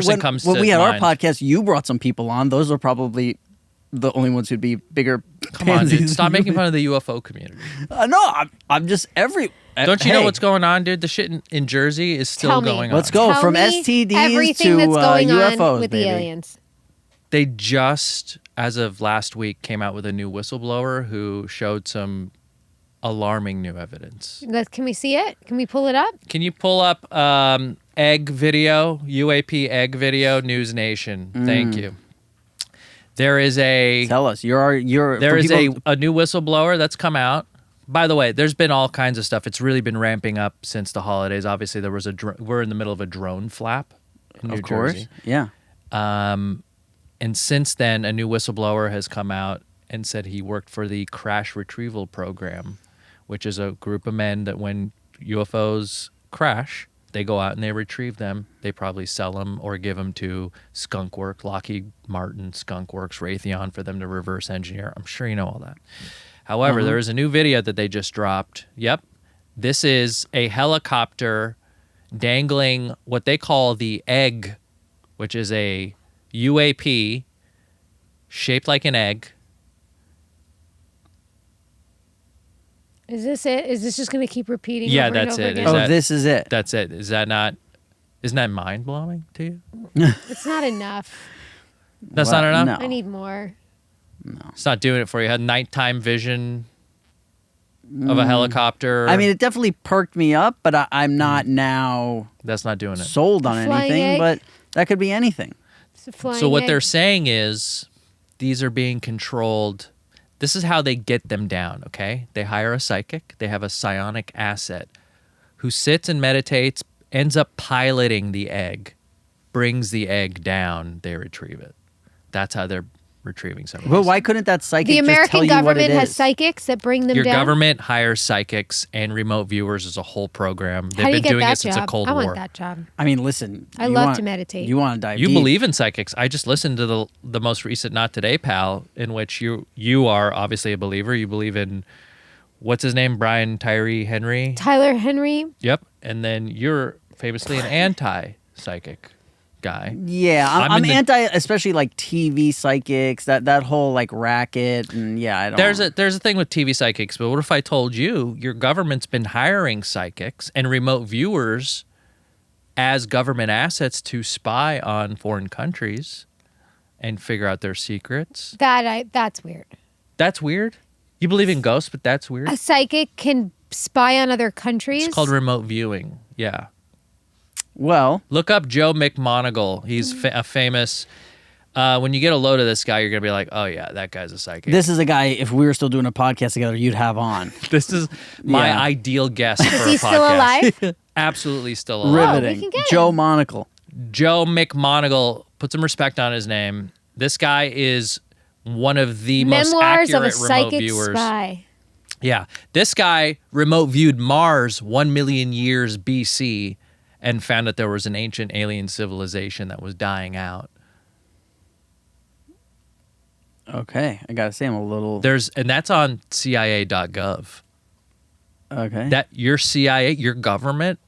comes when to we had mind. our podcast, you brought some people on. Those are probably the only ones who'd be bigger. Come on, dude. Stop making fun of the UFO community. No, I'm just Don't you hey, know what's going on, dude? The shit in Jersey is still Tell me. going on. Let's go Tell from me STDs everything to that's going UFOs, on with baby. the aliens. They just, as of last week, came out with a new whistleblower who showed some alarming new evidence. Can we see it? Can we pull it up? Can you pull up egg video, UAP egg video, News Nation? Thank you. There is a Tell us. there is a new whistleblower that's come out. By the way, there's been all kinds of stuff. It's really been ramping up since the holidays. Obviously, there was we're in the middle of a drone flap in New Jersey. Yeah. And since then, a new whistleblower has come out and said he worked for the Crash Retrieval Program, which is a group of men that when UFOs crash, they go out and they retrieve them. They probably sell them or give them to Skunk Works, Lockheed Martin, Skunk Works, Raytheon for them to reverse engineer. I'm sure you know all that. However, there is a new video that they just dropped. Yep. This is a helicopter dangling what they call the egg, which is a UAP shaped like an egg. Is this it? Is this just going to keep repeating? Yeah, over and that's over it. again? Is Oh, that- this is it. That's it. Isn't that mind-blowing to you? It's not enough. That's not enough? No. I need more. It's not doing it for you. It had nighttime vision of a helicopter. I mean, it definitely perked me up, but I'm not now that's not doing it. sold on Flying anything. egg? But that could be anything. It's a flying So what egg. they're saying is these are being controlled. This is how they get them down, okay? They hire a psychic. They have a psionic asset who sits and meditates, ends up piloting the egg, brings the egg down, they retrieve it. That's how they're retrieving something. But why couldn't that psychic The just tell American you what it government has is? psychics that bring them Your down. government hires psychics and remote viewers as a whole program. They've How do you been get doing that it since job? the Cold I War. want that job. I mean, listen. I you love want- to meditate. You want to dive You deep. believe in psychics. I just listened to the most recent Not Today, pal, in which you are obviously a believer. You believe in, what's his name? Brian Tyree Henry? Tyler Henry. Yep. And then you're famously an anti-psychic guy. Yeah, I'm I'm in the- anti, especially like TV psychics, that whole like racket, and yeah, I don't. There's a thing with TV psychics, but what if I told you your government's been hiring psychics and remote viewers as government assets to spy on foreign countries and figure out their secrets? That's weird. That's weird. You believe in ghosts, but that's weird. A psychic can spy on other countries. It's called remote viewing. Yeah. Well, Look up Joe McMoneagle. He's a famous. When you get a load of this guy, you're gonna be like, "Oh yeah, that guy's a psychic." this is a guy. If we were still doing a podcast together, you'd have on. This is my Yeah. ideal guest for Is a he podcast. still alive? Absolutely still alive. Riveting. can get Joe him. Monocle. Joe McMoneagle. Put some respect on his name. This guy is one of the most Memoirs of a accurate remote psychic viewers. spy. Yeah, this guy remote viewed Mars 1 million years BC and found that there was an ancient alien civilization that was dying out. Okay, I gotta say, I'm a little. And that's on CIA.gov. Okay. That your CIA, your government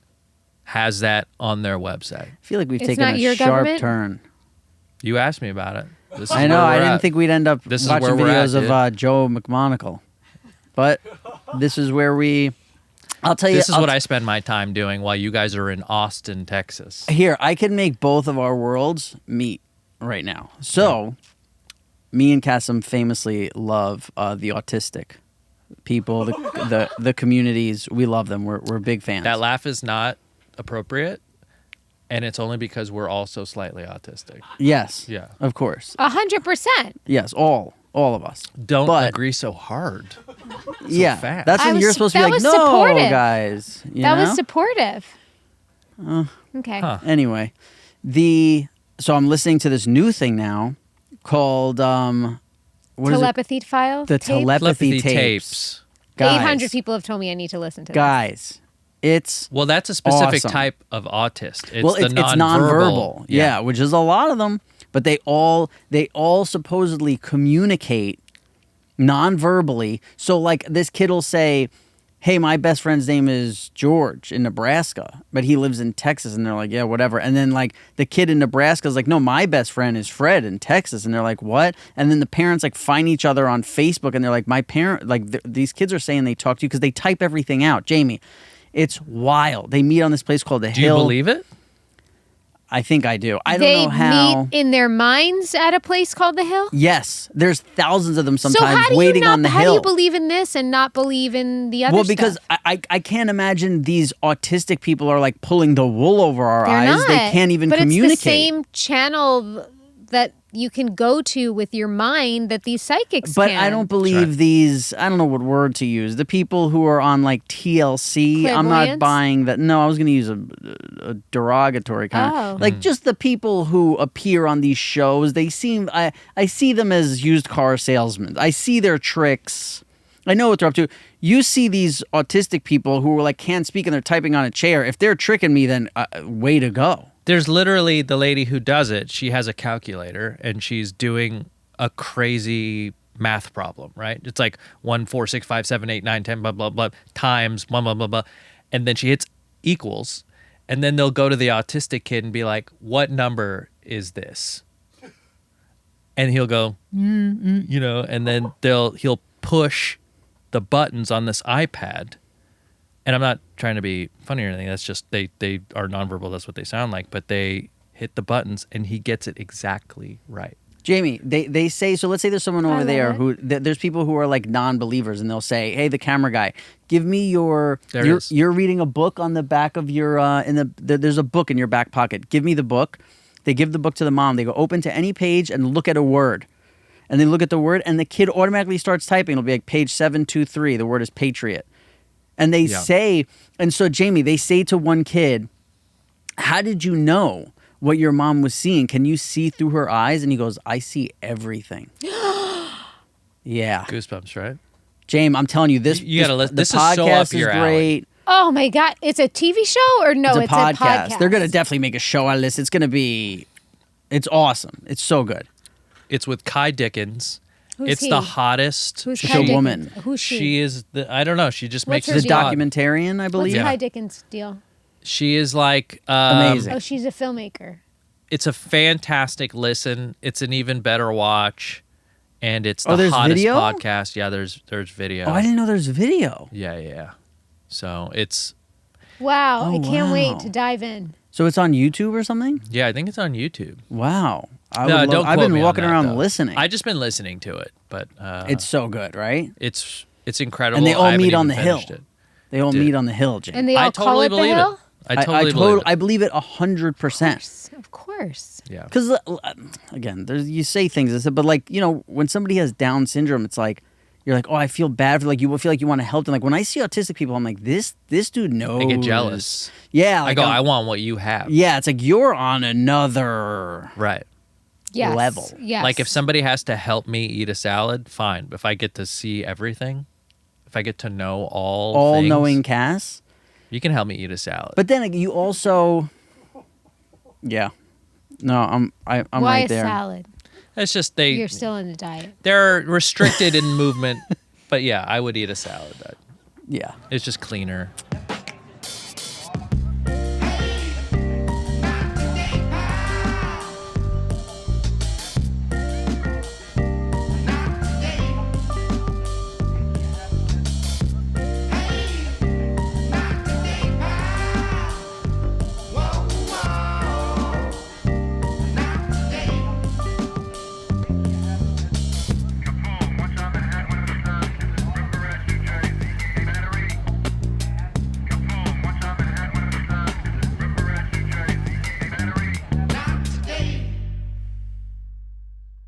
has that on their website. I feel like we've It's taken not a your sharp government? turn. You asked me about it. This is I know. where I we're didn't at. think we'd end up This is watching where we're at, videos dude. of Joe McMonocle, but this is where we. I'll tell you. This is what I spend my time doing while you guys are in Austin, Texas. Here, I can make both of our worlds meet right now. So, me and Kassem famously love the autistic people, the communities. We love them. We're big fans. That laugh is not appropriate, and it's only because we're also slightly autistic. Yes. Yeah. Of course. 100%. Yes. All of us. Don't But- agree so hard. Yeah. fast. That's I when was- you're supposed to be that like, was no, supportive. guys. You That know? was supportive. Okay. Huh. Anyway, so I'm listening to this new thing now called what is it? Telepathy file. The tape? telepathy tapes. Guys, 800 people have told me I need to listen to Guys, it's Well, that's a specific Awesome. type of autist. It's well, the it's nonverbal. nonverbal. Yeah, which is a lot of them, but they all supposedly communicate non-verbally. So like this kid will say, hey, my best friend's name is George in Nebraska, but he lives in Texas. And they're like, yeah, whatever. And then like the kid in Nebraska is like, no, my best friend is Fred in Texas. And they're like, what? And then the parents like find each other on Facebook and they're like, my parent, like these kids are saying they talk to you because they type everything out. Jamie, it's wild. They meet on this place called the Do Hill. you believe it? I think I do. I don't They know how. meet in their minds at a place called the Hill. Yes, there's thousands of them So sometimes how do waiting you not, on the how hill. do you believe in this and not believe in the other Well, because stuff? I can't imagine these autistic people are like pulling the wool over our They're eyes. not. They can't even but communicate. It's the same channel that you can go to with your mind that these psychics But can. I don't believe right. these, I don't know what word to use. The people who are on like TLC, I'm not Clairvoyance? buying that. No, I was going to use a derogatory kind Oh. of. Like just the people who appear on these shows, they seem, I see them as used car salesmen. I see their tricks. I know what they're up to. You see these autistic people who are like can't speak and they're typing on a chair. If they're tricking me, then way to go. There's literally the lady who does it. She has a calculator and she's doing a crazy math problem, right? It's like 1, 4, 6, 5, 7, 8, 9, 10, blah, blah, blah, times, blah, blah, blah, blah. And then she hits equals. And then they'll go to the autistic kid and be like, what number is this? And he'll go, you know, and then he'll push the buttons on this iPad. And I'm not trying to be funny or anything. That's just they are nonverbal. That's what they sound like. But they hit the buttons, and he gets it exactly right. Jamie, they say, so let's say there's someone over love there it. who, there's people who are like non-believers and they'll say, hey, the camera guy, give me There it is. you're reading a book on the back of your, there's a book in your back pocket. Give me the book. They give the book to the mom. They go open to any page and look at a word. And they look at the word and the kid automatically starts typing. It'll be like page 723. The word is patriot. And they say, and so Jamie, they say to one kid, how did you know what your mom was seeing? Can you see through her eyes? And he goes, I see everything. Yeah. Goosebumps, right? James, I'm telling you, You gotta listen. The This is podcast so up your alley. great. Oh my God. It's a TV show or no? It's a It's podcast. a podcast. They're going to definitely make a show out of this. It's going to be, it's awesome. It's so good. It's with Kai Dickens. Who's It's he? the hottest. Who's She's Kai a Dickens? woman. Who's she? She is the. I don't know. She just What's makes her The this deal? pod. documentarian, I What's believe. Yeah. Kai Dickens' deal? She is like Amazing. Oh, she's a filmmaker. It's a fantastic listen. It's an even better watch, and it's Oh, the there's hottest video? podcast. Yeah, there's video. Oh, I didn't know there's video. Yeah. So it's Wow. Oh, I can't wow. wait to dive in. So it's on YouTube or something? yeah. I think it's on YouTube. Wow. No, don't I've quote been me on walking that, around though. listening. I just been listening to it, but It's so good, right? it's incredible. And they all I haven't meet on even the hill. finished it. They all Dude. meet on the hill, James. And they all I call totally it the believe hill? it. I totally believe it. I believe it 100%. Of course. Yeah. Because again, you say things, but like when somebody has Down syndrome, it's like you're like, oh, I feel bad for like you feel like you want to help them. Like when I see autistic people, I'm like, this dude knows. I get jealous. Yeah, I like go, I want what you have. Yeah, it's like you're on another Right. Yes. level. Yes. Like if somebody has to help me eat a salad, fine. But if I get to see everything, if I get to know all things, knowing Cass. you can help me eat a salad. But then you also, yeah, no, I'm Why right a there. salad? It's just You're still in the diet. they're restricted in movement. But yeah, I would eat a salad. Yeah. It's just cleaner.